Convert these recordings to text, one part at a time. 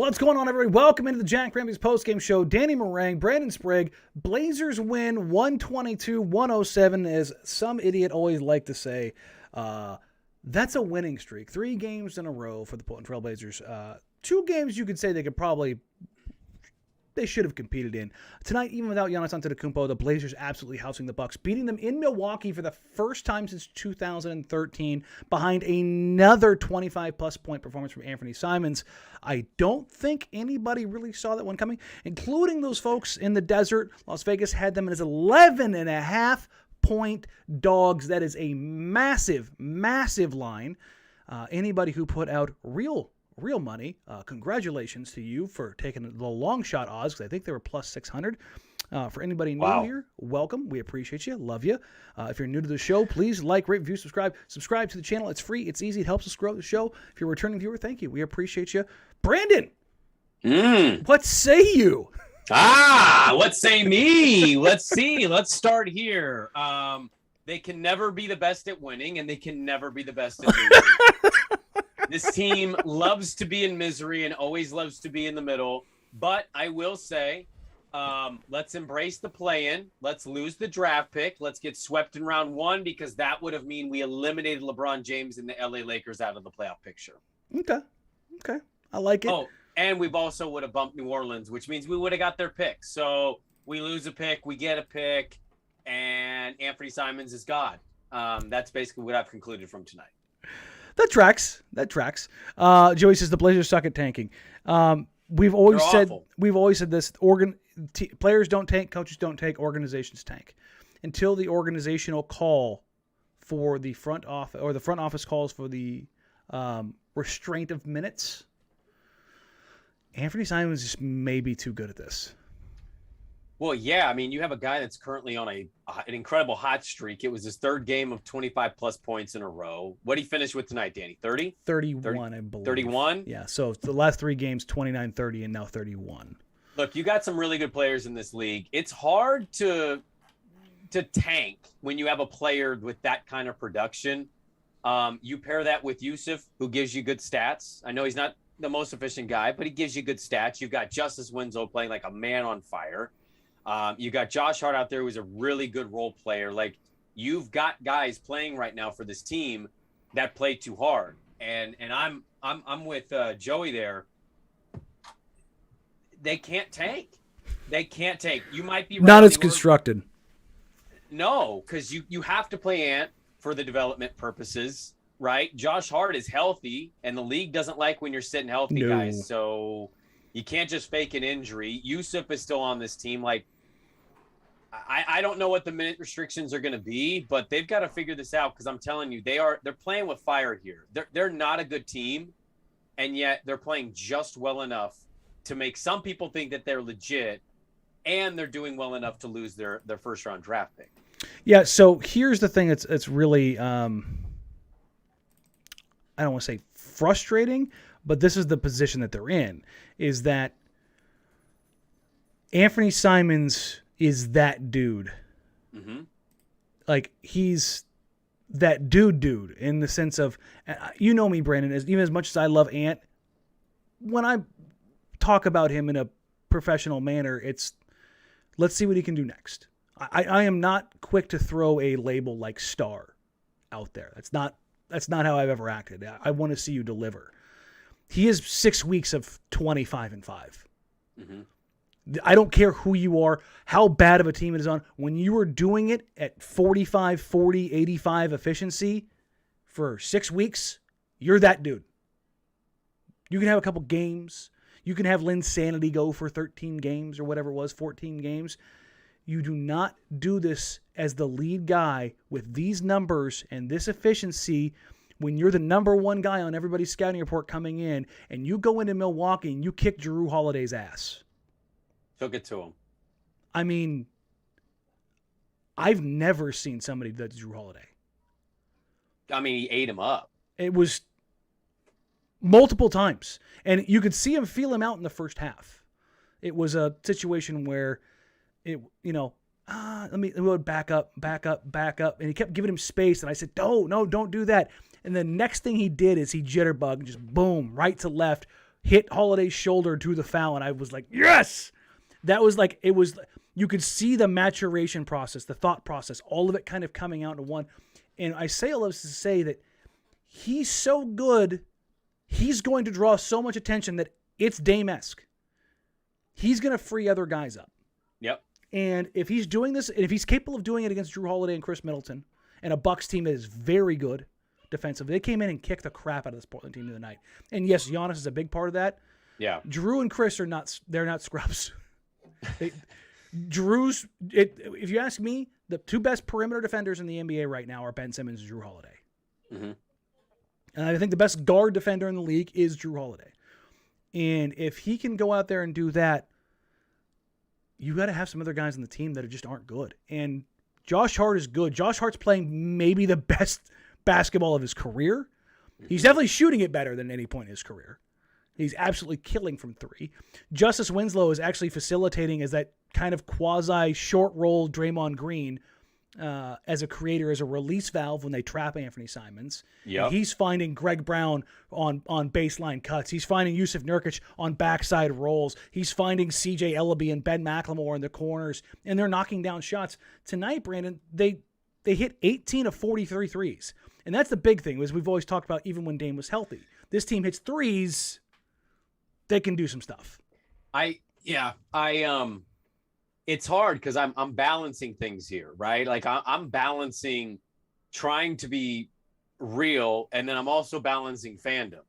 What's going on, everybody? Welcome into the Jack Ramsays postgame show. Danny Marang, Brandon Sprague. Blazers win 122-107, as some idiot always like to say. That's a winning streak. 3 games in a row for the Portland Trail Blazers. 2 games you could say they should have competed in. Tonight, even without Giannis Antetokounmpo, the Blazers absolutely housing the Bucks, beating them in Milwaukee for the first time since 2013, behind another 25-plus point performance from Anfernee Simons. I don't think anybody really saw that one coming, including those folks in the desert. Las Vegas had them as 11.5-point dogs. That is a massive, massive line. Anybody who put out real money, congratulations to you for taking the long shot odds, because I think they were plus 600. For anybody new here, welcome. We appreciate you. Love you. If you're new to the show, please like, rate, review, subscribe. Subscribe to the channel. It's free. It's easy. It helps us grow the show. If you're a returning viewer, thank you. We appreciate you. Brandon, what say you? What say me? Let's see. Let's start here. They can never be the best at winning, and they can never be the best at losing. This team loves to be in misery and always loves to be in the middle. But I will say, let's embrace the play-in. Let's lose the draft pick. Let's get swept in round 1, because that would have mean we eliminated LeBron James and the LA Lakers out of the playoff picture. Okay. I like it. Oh, and we've also would have bumped New Orleans, which means we would have got their pick. So we lose a pick, we get a pick, and Anfernee Simons is God. That's basically what I've concluded from tonight. That tracks. Joey says the Blazers suck at tanking. We've always said this. Players don't tank, coaches don't tank, organizations tank. Until the organizational call for the front office, or the front office calls for the restraint of minutes, Anfernee Simons just may be too good at this. Well, yeah. I mean, you have a guy that's currently on an incredible hot streak. It was his 3rd game of 25-plus points in a row. What did he finish with tonight, Danny? 30? 31, I believe. 31? Yeah, so the last 3 games, 29, 30, and now 31. Look, you got some really good players in this league. It's hard to tank when you have a player with that kind of production. You pair that with Yusuf, who gives you good stats. I know he's not the most efficient guy, but he gives you good stats. You've got Justice Winslow playing like a man on fire. You got Josh Hart out there, who's a really good role player. Like, you've got guys playing right now for this team that play too hard. And I'm with Joey there. They can't tank. You might be right. Not as constructed. No, because you have to play Ant for the development purposes, right? Josh Hart is healthy, and the league doesn't like when you're sitting healthy, guys. So you can't just fake an injury. Yusuf is still on this team. Like, I don't know what the minute restrictions are going to be, but they've got to figure this out, because I'm telling you, they're playing with fire here. They're not a good team, and yet they're playing just well enough to make some people think that they're legit, and they're doing well enough to lose their first-round draft pick. Yeah, so here's the thing that's really, I don't want to say frustrating, but this is the position that they're in, is that Anfernee Simons is that dude. Mm-hmm. Like, he's that dude in the sense of, you know me, Brandon, even as much as I love Ant, when I talk about him in a professional manner, it's let's see what he can do next. I am not quick to throw a label like star out there. That's not how I've ever acted. I want to see you deliver. He is 6 weeks of 25-5. Mm-hmm. I don't care who you are, how bad of a team it is on. When you are doing it at 45, 40, 85 efficiency for 6 weeks, you're that dude. You can have a couple games. You can have Linsanity go for 13 games or whatever it was, 14 games. You do not do this as the lead guy with these numbers and this efficiency when you're the number 1 guy on everybody's scouting report coming in, and you go into Milwaukee and you kick Jrue Holiday's ass. Took it to him. I mean, I've never seen somebody that's Jrue Holiday. I mean, he ate him up. It was multiple times. And you could see him feel him out in the first half. It was a situation where it would back up. And he kept giving him space. And I said, no, don't do that. And the next thing he did is he jitterbugged and just boom, right to left, hit Holiday's shoulder to the foul, and I was like, yes! That was like, you could see the maturation process, the thought process, all of it kind of coming out into one. And I say all this to say that he's so good, he's going to draw so much attention that it's Dame-esque. He's going to free other guys up. Yep. And if he's doing this, and if he's capable of doing it against Jrue Holiday and Khris Middleton, and a Bucks team that is very good defensively, they came in and kicked the crap out of this Portland team the other night. And yes, Giannis is a big part of that. Yeah. Jrue and Khris are not scrubs. Jrue's, if you ask me, the two best perimeter defenders in the NBA right now are Ben Simmons and Jrue Holiday. Mm-hmm. And I think the best guard defender in the league is Jrue Holiday. And if he can go out there and do that, you got to have some other guys on the team that just aren't good. And Josh Hart is good. Josh Hart's playing maybe the best basketball of his career. He's definitely shooting it better than any point in his career. He's absolutely killing from three. Justice Winslow is actually facilitating as that kind of quasi short roll Draymond Green as a creator, as a release valve when they trap Anfernee Simons. Yep. He's finding Greg Brown on baseline cuts. He's finding Yusuf Nurkic on backside rolls. He's finding CJ Ellaby and Ben McLemore in the corners, and they're knocking down shots. Tonight, Brandon, they hit 18 of 43 threes. And that's the big thing, as we've always talked about, even when Dame was healthy. This team hits threes, they can do some stuff. It's hard because I'm balancing things here, right? Like I'm balancing trying to be real, and then I'm also balancing fandom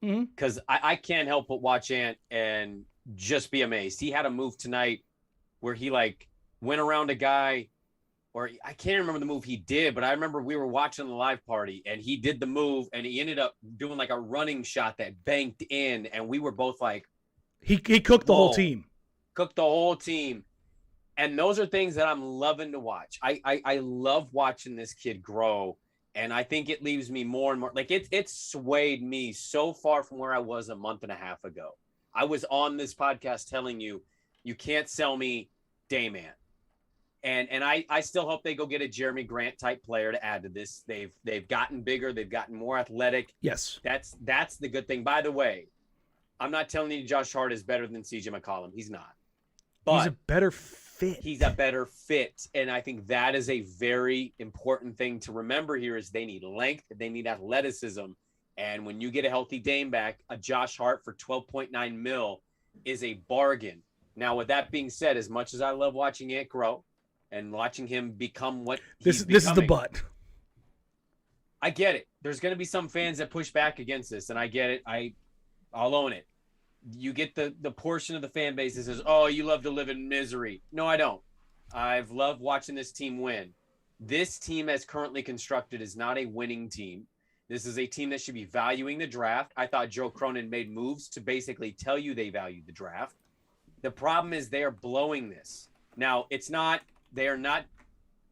because I can't help but watch Ant and just be amazed. He had a move tonight where he like went around a guy, or I can't remember the move he did, but I remember we were watching the live party and he did the move and he ended up doing like a running shot that banked in, and we were both like, he cooked the whole team. Cooked the whole team. And those are things that I'm loving to watch. I love watching this kid grow, and I think it leaves me more and more like it's swayed me so far from where I was a month and a half ago. I was on this podcast telling you, you can't sell me Dame-man. And I still hope they go get a Jeremy Grant type player to add to this. They've gotten bigger, they've gotten more athletic. Yes. That's the good thing. By the way, I'm not telling you Josh Hart is better than CJ McCollum. He's not. But he's a better fit. He's a better fit. And I think that is a very important thing to remember here is they need length, they need athleticism. And when you get a healthy Dame back, a Josh Hart for $12.9 million is a bargain. Now, with that being said, as much as I love watching Ant grow and watching him become what this is the butt. I get it. There's going to be some fans that push back against this, and I get it. I'll own it. You get the portion of the fan base that says, oh, you love to live in misery. No, I don't. I've loved watching this team win. This team as currently constructed is not a winning team. This is a team that should be valuing the draft. I thought Joe Cronin made moves to basically tell you they valued the draft. The problem is they are blowing this. Now, they are not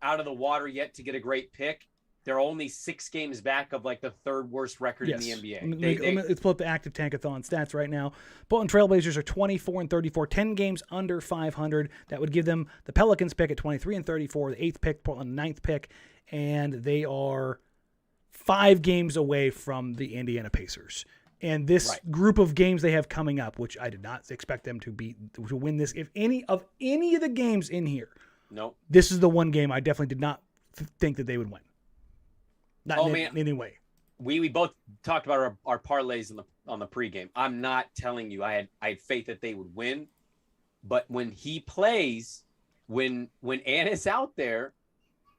out of the water yet to get a great pick. They're only 6 games back of like the third worst record in the NBA. Let's pull up the active Tankathon stats right now. Portland Trailblazers are 24-34, 10 games under 500. That would give them the Pelicans pick at 23-34, the 8th pick, Portland 9th pick, and they are 5 games away from the Indiana Pacers. And this group of games they have coming up, which I did not expect them to win this. If any of the games in here, this is the one game I definitely did not think that they would win. Not in any way. We both talked about our parlays on the pregame. I'm not telling you I had faith that they would win, but when he plays, when Ant is out there,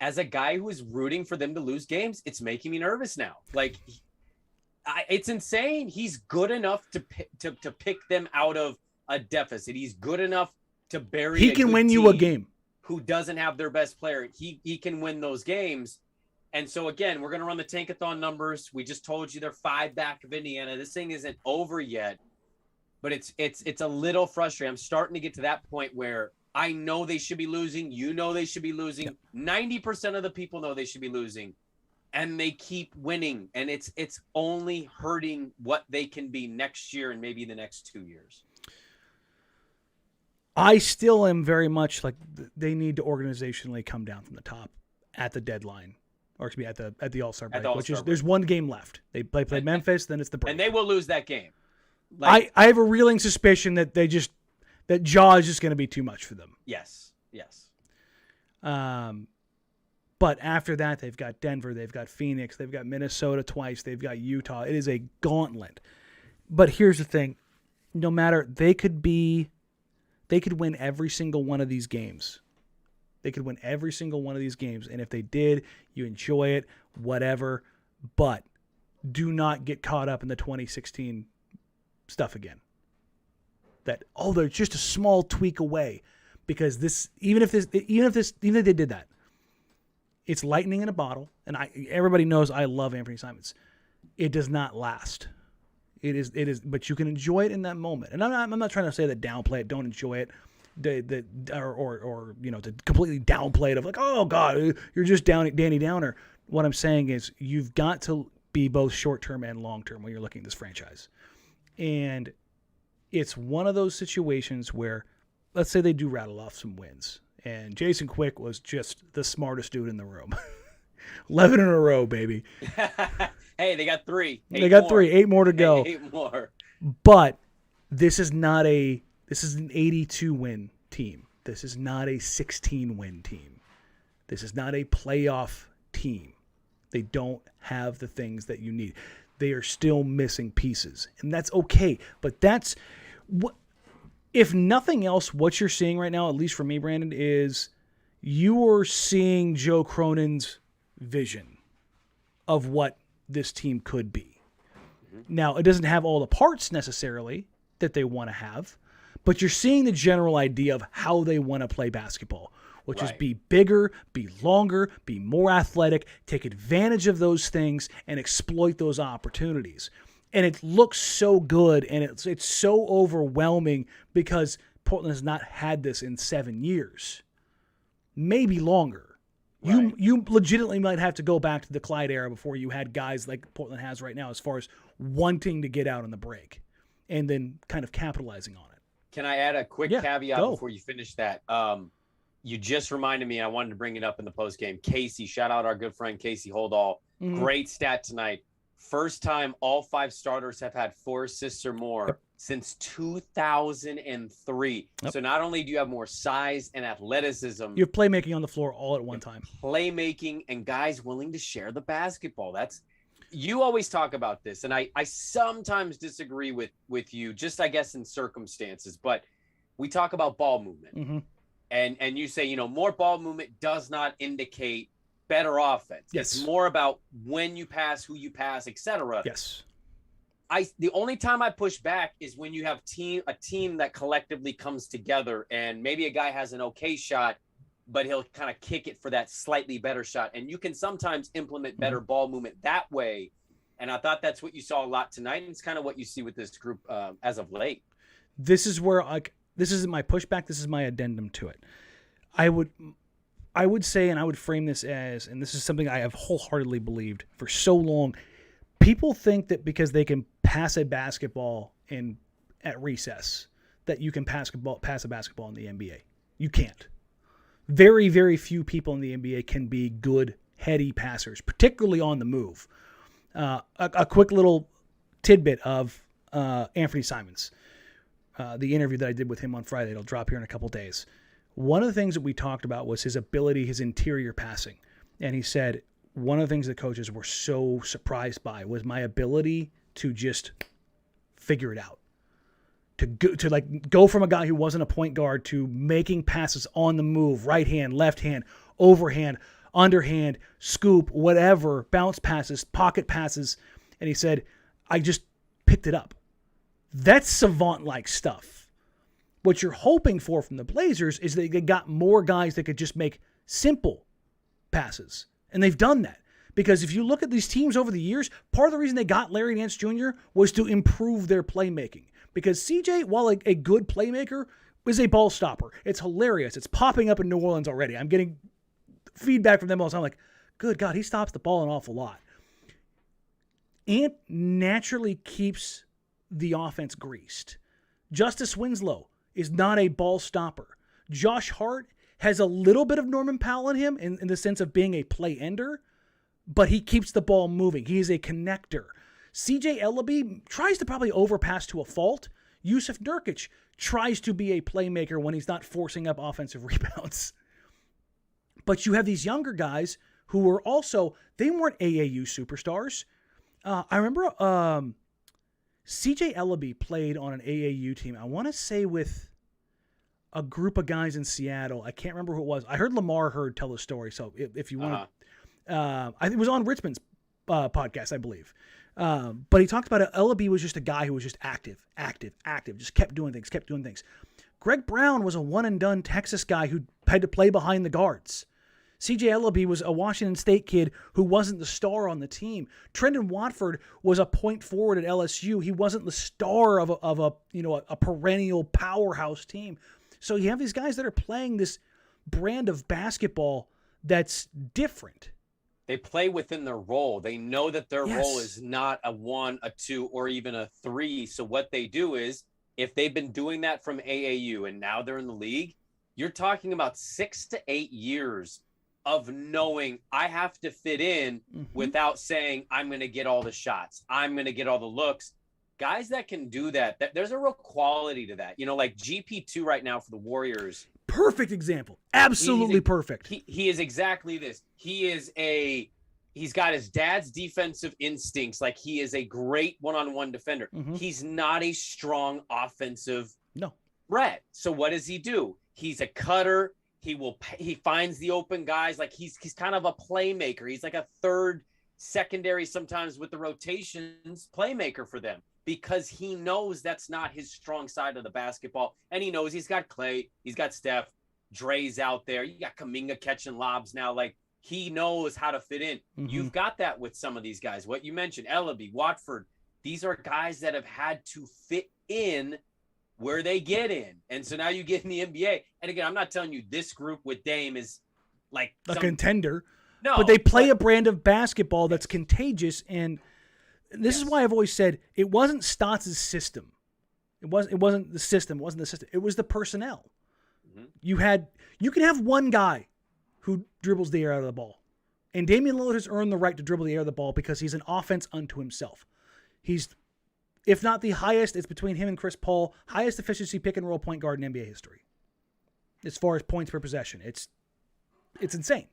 as a guy who is rooting for them to lose games, it's making me nervous now. Like, it's insane. He's good enough to pick them out of a deficit. He's good enough to bury. He can win you a game. Who doesn't have their best player? He can win those games. And so, again, we're going to run the Tankathon numbers. We just told you they're 5 back of Indiana. This thing isn't over yet, but it's a little frustrating. I'm starting to get to that point where I know they should be losing. You know they should be losing. Yep. 90% of the people know they should be losing, and they keep winning. And it's only hurting what they can be next year and maybe the next 2 years. I still am very much like they need to organizationally come down from the top at the deadline. Or excuse me, at the All-Star break, there's one game left. They play Memphis, then it's the break. And they will lose that game. Like, I have a reeling suspicion that that Ja is just going to be too much for them. yes. But after that, they've got Denver, they've got Phoenix, they've got Minnesota twice, they've got Utah. It is a gauntlet. But here's the thing. No matter, they could win every single one of these games. They could win every single one of these games. And if they did, you enjoy it, whatever. But do not get caught up in the 2016 stuff again. That, they're just a small tweak away. Because even if they did that, it's lightning in a bottle, and everybody knows I love Anfernee Simons. It does not last. It is, but you can enjoy it in that moment. And I'm not trying to say that downplay it, don't enjoy it, or to completely downplay it of like, oh God, you're just Danny Downer. What I'm saying is you've got to be both short term and long term when you're looking at this franchise, and it's one of those situations where, let's say they do rattle off some wins. And Jason Quick was just the smartest dude in the room. 11 in a row, baby. Hey, they got 3. They got 3. 8 more to go. 8 more. But this is an 82-win team. This is not a 16-win team. This is not a playoff team. They don't have the things that you need. They are still missing pieces. And that's okay. But that's what... If nothing else, what you're seeing right now, at least for me, Brandon, is you are seeing Joe Cronin's vision of what this team could be. Mm-hmm. Now, it doesn't have all the parts necessarily that they want to have, but you're seeing the general idea of how they want to play basketball, which is be bigger, be longer, be more athletic, take advantage of those things, and exploit those opportunities. And it looks so good, and it's so overwhelming because Portland has not had this in 7 years, maybe longer. Right. You legitimately might have to go back to the Clyde era before you had guys like Portland has right now as far as wanting to get out on the break and then kind of capitalizing on it. Can I add a quick caveat before you finish that? You just reminded me, I wanted to bring it up in the postgame. Casey, shout out our good friend Casey Holdall. Mm-hmm. Great stat tonight. First time all 5 starters have had 4 assists or more since 2003. Yep. So not only do you have more size and athleticism, you have playmaking on the floor all at one time. Playmaking and guys willing to share the basketball. You always talk about this, and I sometimes disagree with you, just I guess in circumstances, but we talk about ball movement. Mm-hmm. And you say, more ball movement does not indicate better offense. Yes. It's more about when you pass, who you pass, etc. Yes. The only time I push back is when you have a team that collectively comes together, and maybe a guy has an okay shot, but he'll kind of kick it for that slightly better shot. And you can sometimes implement better ball movement that way. And I thought that's what you saw a lot tonight. And it's kind of what you see with this group as of late. This is where this isn't my pushback. This is my addendum to it. I would say, and I would frame this as, and this is something I have wholeheartedly believed for so long, people think that because they can pass a basketball at recess, that you can pass a basketball in the NBA. You can't. Very, very few people in the NBA can be good, heady passers, particularly on the move. A quick little tidbit of Anfernee Simons, the interview that I did with him on Friday. It'll drop here in a couple days. One of the things that we talked about was his ability, his interior passing. And he said, one of the things the coaches were so surprised by was my ability to just figure it out. To go from a guy who wasn't a point guard to making passes on the move, right hand, left hand, overhand, underhand, scoop, whatever, bounce passes, pocket passes. And he said, I just picked it up. That's savant-like stuff. What you're hoping for from the Blazers is they got more guys that could just make simple passes. And they've done that. Because if you look at these teams over the years, part of the reason they got Larry Nance Jr. was to improve their playmaking. Because CJ, while a good playmaker, is a ball stopper. It's hilarious. It's popping up in New Orleans already. I'm getting feedback from them all the time. Like, good God, he stops the ball an awful lot. Ant naturally keeps the offense greased. Justice Winslow is not a ball stopper. Josh Hart has a little bit of Norman Powell in him in the sense of being a play ender, but he keeps the ball moving. He is a connector. CJ Ellaby tries to probably overpass to a fault. Yusuf Nurkic tries to be a playmaker when he's not forcing up offensive rebounds. But you have these younger guys who were also, they weren't AAU superstars. I remember CJ Ellaby played on an AAU team. I want to say with a group of guys in Seattle. I can't remember who it was. I heard Lamar Hurd tell the story. So if you want to, I think it was on Richmond's podcast, I believe. But he talked about it. Ellaby was just a guy who was just active, just kept doing things. Greg Brown was a one-and-done Texas guy who had to play behind the guards. CJ Ellaby was a Washington State kid who wasn't the star on the team. Trendon Watford was a point forward at LSU. He wasn't the star of a perennial powerhouse team. So you have these guys that are playing this brand of basketball that's different. They play within their role. They know that their role is not a 1, a 2, or even a 3. So what they do is, if they've been doing that from AAU and now they're in the league, you're talking about 6 to 8 years of knowing I have to fit in without saying I'm going to get all the shots. I'm going to get all the looks. Guys that can do that, there's a real quality to that. Like GP2 right now for the Warriors. Perfect example. Absolutely perfect. He is exactly this. He's got his dad's defensive instincts. Like, he is a great one-on-one defender. He's not a strong offensive threat. So what does he do? He's a cutter. He finds the open guys. Like, he's kind of a playmaker. He's like a third, secondary, sometimes with the rotations, playmaker for them, because he knows that's not his strong side of the basketball. And he knows he's got Clay, he's got Steph, Dre's out there. You got Kuminga catching lobs now. Like, he knows how to fit in. You've got that with some of these guys. What you mentioned, Ellaby, Watford, these are guys that have had to fit in where they get in. And so now you get in the NBA. And again, I'm not telling you this group with Dame is like a contender. No. But they play a brand of basketball that's contagious. And this is why I've always said it wasn't Stotts' system. It wasn't the system. It wasn't the system. It was the personnel. You can have one guy who dribbles the air out of the ball. And Damian Lillard has earned the right to dribble the air of the ball because he's an offense unto himself. He's, if not the highest, it's between him and Chris Paul, highest efficiency pick and roll point guard in NBA history. As far as points per possession. It's insane.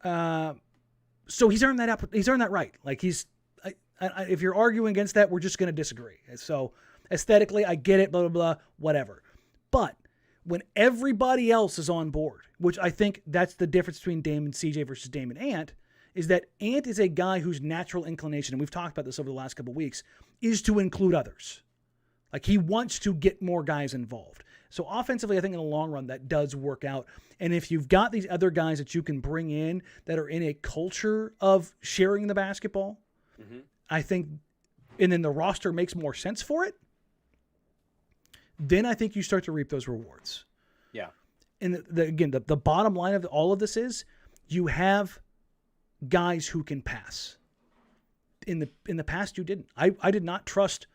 So he's earned that up. He's earned that right. Like, if you're arguing against that, we're just going to disagree. So aesthetically, I get it, blah, blah, blah, whatever. But when everybody else is on board, which I think that's the difference between Dame and CJ versus Dame and Ant, is that Ant is a guy whose natural inclination, and we've talked about this over the last couple of weeks, is to include others. Like, he wants to get more guys involved. So offensively, I think in the long run, that does work out. And if you've got these other guys that you can bring in that are in a culture of sharing the basketball, I think, and then the roster makes more sense for it, then I think you start to reap those rewards. Yeah. And the bottom line of all of this is you have guys who can pass. In the past, you didn't. I did not trust,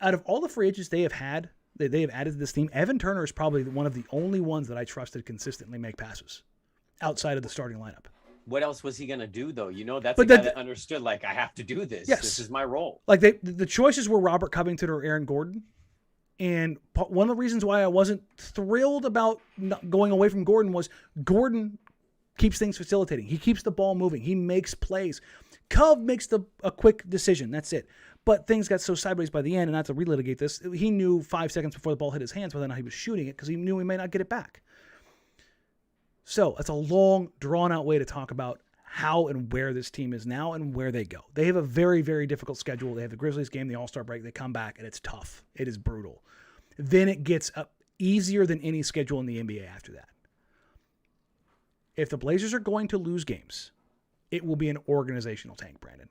out of all the free agents they have had, they have added to this team, Evan Turner is probably one of the only ones that I trusted consistently make passes outside of the starting lineup. What else was he going to do, though? That's a guy that understood, like, I have to do this. Yes. This is my role. Like, the choices were Robert Covington or Aaron Gordon. And one of the reasons why I wasn't thrilled about going away from Gordon was Gordon keeps things facilitating. He keeps the ball moving. He makes plays. Cove makes a quick decision. That's it. But things got so sideways by the end, and not to relitigate this, he knew 5 seconds before the ball hit his hands whether or not he was shooting it because he knew he may not get it back. So that's a long, drawn-out way to talk about how and where this team is now and where they go. They have a very, very difficult schedule. They have the Grizzlies game, the All-Star break. They come back, and it's tough. It is brutal. Then it gets easier than any schedule in the NBA after that. If the Blazers are going to lose games, it will be an organizational tank, Brandon.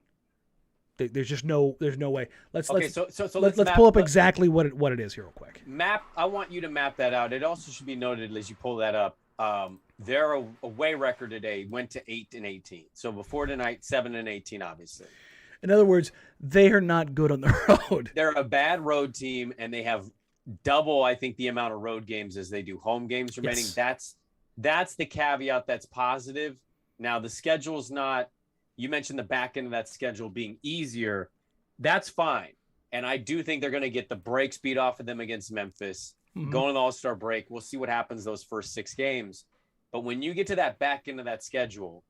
There's no way. Let's pull up exactly what it is here real quick. I want you to map that out. It also should be noted as you pull that up. Their away record today went to 8-18. So before tonight, 7-18, obviously. In other words, they are not good on the road. They're a bad road team, and they have double, I think, the amount of road games as they do home games remaining. Yes. That's the caveat that's positive. Now, the schedule's not, you mentioned the back end of that schedule being easier. That's fine. And I do think they're going to get the brakes beat off of them against Memphis. Going to the All-Star break, we'll see what happens those first 6 games. But when you get to that back end of that schedule,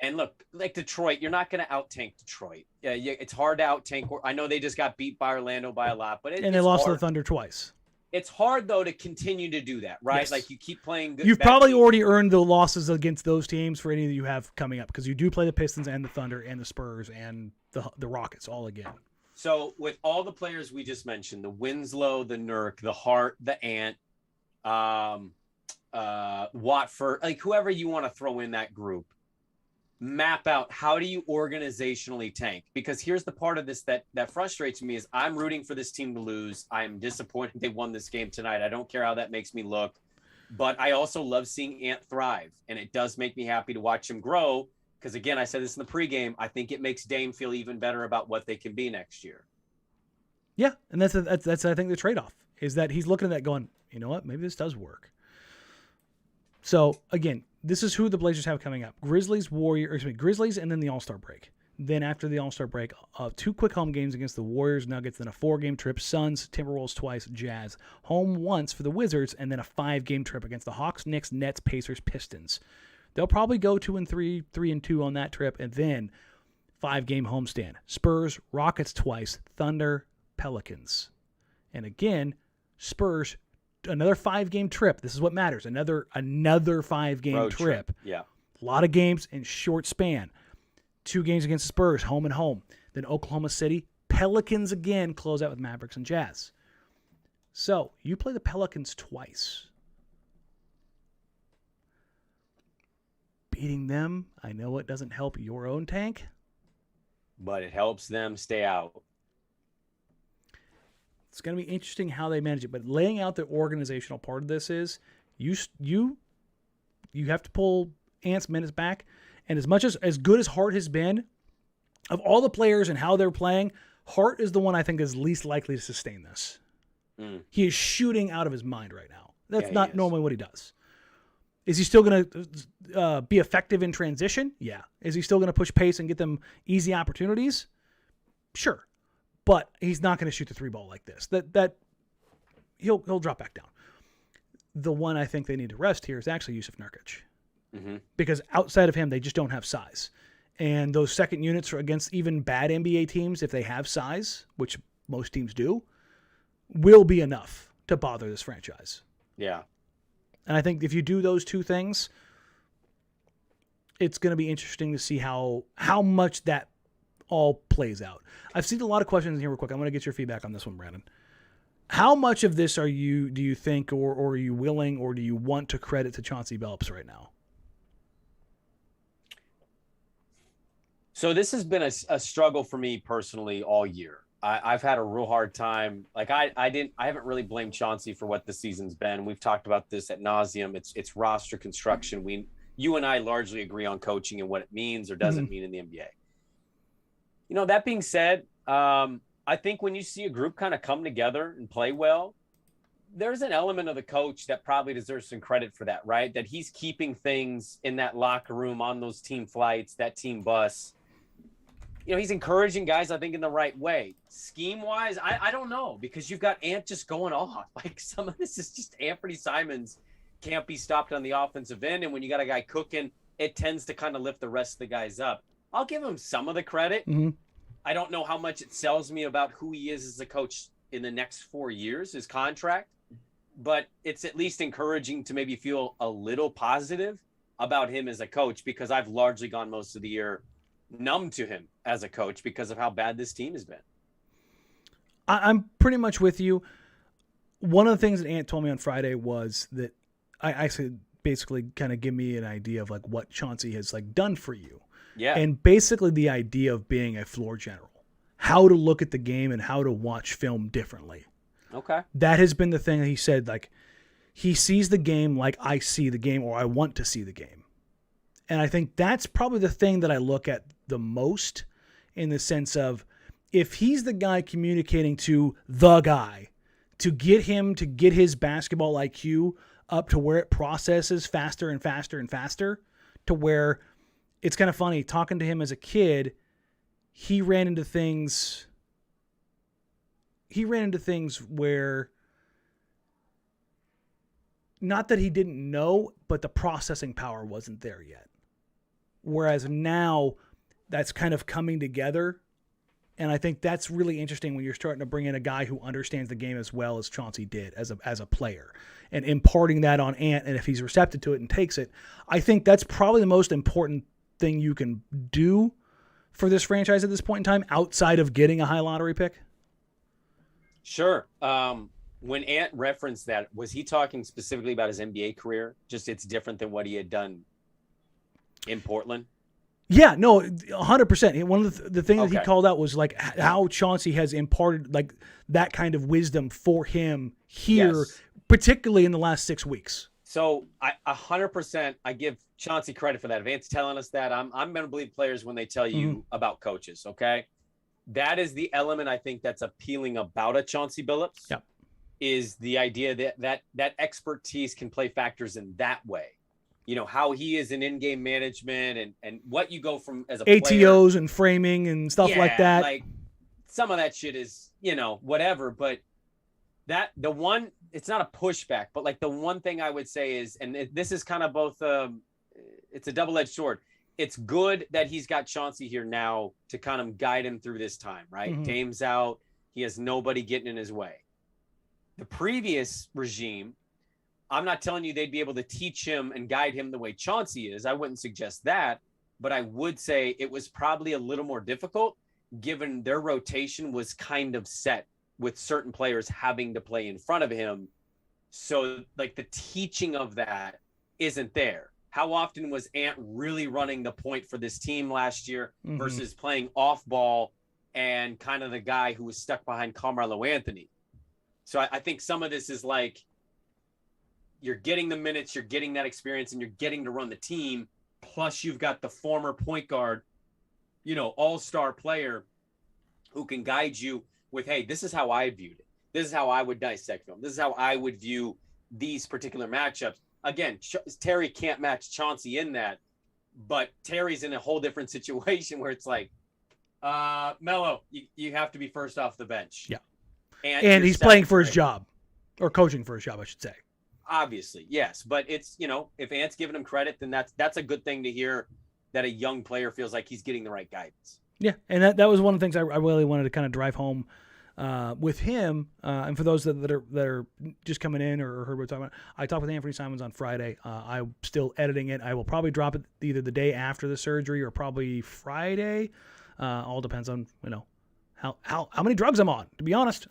and look, like Detroit, you're not going to out-tank Detroit. Yeah, it's hard to out-tank. I know they just got beat by Orlando by a lot, but and they lost to the Thunder twice. It's hard, though, to continue to do that, right? Yes. Like, you keep playing good. You've probably already earned the losses against those teams for any that you have coming up, because you do play the Pistons and the Thunder and the Spurs and the Rockets all again. So with all the players we just mentioned, the Winslow, the Nurk, the Hart, the Ant, Watford, like whoever you want to throw in that group, map out how do you organizationally tank? Because here's the part of this that frustrates me is I'm rooting for this team to lose. I'm disappointed they won this game tonight. I don't care how that makes me look, but I also love seeing Ant thrive, and it does make me happy to watch him grow. Because, again, I said this in the pregame, I think it makes Dame feel even better about what they can be next year. Yeah, and that's I think, the trade-off, is that he's looking at that going, you know what, maybe this does work. So, again, this is who the Blazers have coming up. Grizzlies, and then the All-Star break. Then after the All-Star break, 2 quick home games against the Warriors, Nuggets, then a 4-game trip, Suns, Timberwolves twice, Jazz. Home once for the Wizards, and then a 5-game trip against the Hawks, Knicks, Nets, Pacers, Pistons. They'll probably go 2-3, 3-2 on that trip, and then 5-game homestand. Spurs, Rockets twice, Thunder, Pelicans. And again, Spurs, another 5-game trip. This is what matters. Another 5-game trip. Yeah. A lot of games in short span. 2 games against the Spurs, home and home. Then Oklahoma City, Pelicans again, close out with Mavericks and Jazz. So you play the Pelicans twice. Beating them, I know it doesn't help your own tank, but it helps them stay out. It's going to be interesting how they manage it, but laying out the organizational part of this is you have to pull Ant's minutes back, and as good as Hart has been, of all the players and how they're playing, Hart is the one I think is least likely to sustain this. He is shooting out of his mind right now. That's not normally what he does. Is he still going to be effective in transition? Yeah. Is he still going to push pace and get them easy opportunities? Sure. But he's not going to shoot the 3 ball like this. That he'll drop back down. The one I think they need to rest here is actually Yusuf Nurkic. Because outside of him, they just don't have size. And those second units are against even bad NBA teams, if they have size, which most teams do, will be enough to bother this franchise. Yeah. And I think if you do those 2 things, it's going to be interesting to see how much that all plays out. I've seen a lot of questions here real quick. I'm going to get your feedback on this one, Brandon. How much of this do you think, or are you willing, or do you want to credit to Chauncey Billups right now? So this has been a struggle for me personally all year. I've had a real hard time. Like I haven't really blamed Chauncey for what the season's been. We've talked about this ad nauseum. It's roster construction. You and I largely agree on coaching and what it means or doesn't mean in the NBA. You know, that being said, I think when you see a group kind of come together and play well, there's an element of the coach that probably deserves some credit for that, right? That he's keeping things in that locker room, on those team flights, that team bus. You know, he's encouraging guys, I think, in the right way. Scheme-wise, I don't know, because you've got Ant just going off. Like, some of this is just Anfernee Simons can't be stopped on the offensive end, and when you got a guy cooking, it tends to kind of lift the rest of the guys up. I'll give him some of the credit. I don't know how much it sells me about who he is as a coach in the next 4 years, his contract, but it's at least encouraging to maybe feel a little positive about him as a coach, because I've largely gone most of the year numb to him as a coach because of how bad this team has been. I'm pretty much with you. One of the things that Ant told me on Friday was that I said, basically kind of give me an idea of like what Chauncey has like done for you. Yeah. And basically the idea of being a floor general, how to look at the game and how to watch film differently. Okay. That has been the thing that he said, like he sees the game like I see the game, or I want to see the game. And I think that's probably the thing that I look at the most, in the sense of if he's the guy communicating to the guy to get him to get his basketball IQ up to where it processes faster and faster and faster, to where it's kind of funny talking to him as a kid, he ran into things he ran into things where, not that he didn't know, but the processing power wasn't there yet. Whereas now that's kind of coming together. And I think that's really interesting when you're starting to bring in a guy who understands the game as well as Chauncey did as a player, and imparting that on Ant. And if he's receptive to it and takes it, I think that's probably the most important thing you can do for this franchise at this point in time, outside of getting a high lottery pick. Sure. When Ant referenced that, was he talking specifically about his NBA career? Just it's different than what he had done in Portland? Yeah, no, 100%. One of the things that he called out was like how Chauncey has imparted like that kind of wisdom for him here, particularly in the last 6 weeks. So 100%, I give Chauncey credit for that. If Ant's telling us that, I'm going to believe players when they tell you about coaches, okay? That is the element I think that's appealing about a Chauncey Billups. Yep. Is the idea that expertise can play factors in that way. You know, how he is in in-game management and what you go from as a ATOs player. and framing and stuff like that. Like some of that shit is, whatever. But it's not a pushback, but like the one thing I would say is, and this is kind of both, it's a double-edged sword. It's good that he's got Chauncey here now to kind of guide him through this time, right? Mm-hmm. Dame's out. He has nobody getting in his way. The previous regime, I'm not telling you they'd be able to teach him and guide him the way Chauncey is. I wouldn't suggest that, but I would say it was probably a little more difficult given their rotation was kind of set with certain players having to play in front of him. So like the teaching of that isn't there. How often was Ant really running the point for this team last year versus playing off ball and kind of the guy who was stuck behind Carmelo Anthony? So I think some of this is like you're getting the minutes, you're getting that experience, and you're getting to run the team. Plus, you've got the former point guard, all-star player who can guide you with, hey, this is how I viewed it. This is how I would dissect film. This is how I would view these particular matchups. Again, Terry can't match Chauncey in that, but Terry's in a whole different situation where it's like, Melo, you have to be first off the bench. Yeah. And he's playing for his job, or coaching for his job, I should say. Obviously, yes. But it's, if Ant's giving him credit, then that's a good thing to hear, that a young player feels like he's getting the right guidance. Yeah, and that was one of the things I really wanted to kind of drive home with him. And for those that are just coming in or heard what we're talking about, I talked with Anfernee Simons on Friday. I'm still editing it. I will probably drop it either the day after the surgery or probably Friday. All depends on, how many drugs I'm on, to be honest.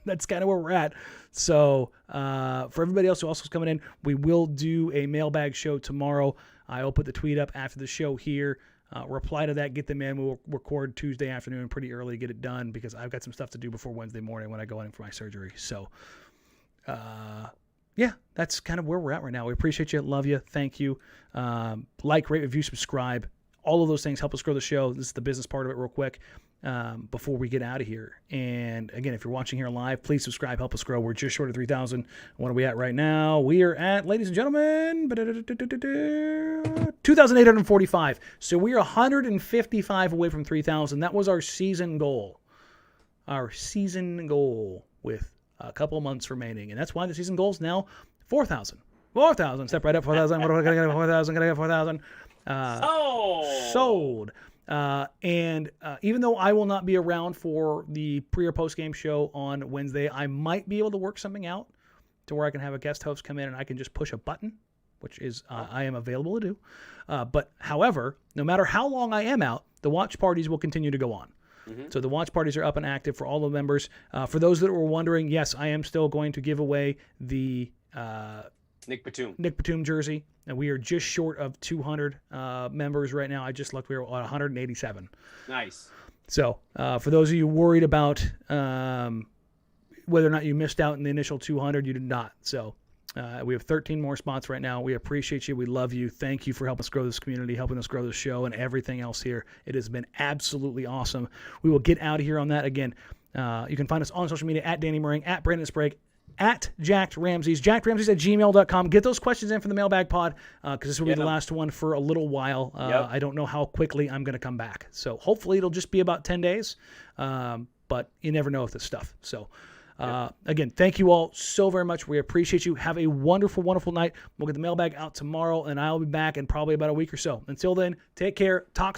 That's kind of where we're at. So for everybody else who also is coming in, we will do a mailbag show tomorrow. I will put the tweet up after the show here. Reply to that, get them in. We'll record Tuesday afternoon pretty early to get it done because I've got some stuff to do before Wednesday morning when I go in for my surgery. So, that's kind of where we're at right now. We appreciate you. Love you. Thank you. Like, rate, review, subscribe. All of those things help us grow the show. This is the business part of it real quick before we get out of here. And again, if you're watching here live, please subscribe. Help us grow. We're just short of 3,000. What are we at right now? We are at, ladies and gentlemen, 2,845. So we are 155 away from 3,000. That was our season goal. Our season goal with a couple of months remaining. And that's why the season goal is now 4,000. 4,000. Step right up. 4,000. What do I got to get? 4,000. Got to get 4,000. Sold. And even though I will not be around for the pre or post game show on Wednesday, I might be able to work something out to where I can have a guest host come in and I can just push a button, which is I am available to do. But however, no matter how long I am out, the watch parties will continue to go on. So the watch parties are up and active for all the members. For those that were wondering, yes, I am still going to give away the Nick Batum jersey, and we are just short of 200 members right now. I just looked; we were at 187. Nice. So, for those of you worried about whether or not you missed out in the initial 200, you did not. So, we have 13 more spots right now. We appreciate you. We love you. Thank you for helping us grow this community, helping us grow the show, and everything else here. It has been absolutely awesome. We will get out of here on that again. You can find us on social media at Danny Marang, at Brandon Sprague, at Jacked Ramsays, jackedramsays@gmail.com. Get those questions in for the mailbag pod because this will be the last one for a little while. I don't know how quickly I'm going to come back. So hopefully it'll just be about 10 days. but you never know with this stuff. So, again, thank you all so very much. We appreciate you. Have a wonderful, wonderful night. We'll get the mailbag out tomorrow, and I'll be back in probably about a week or so. Until then, take care. Talk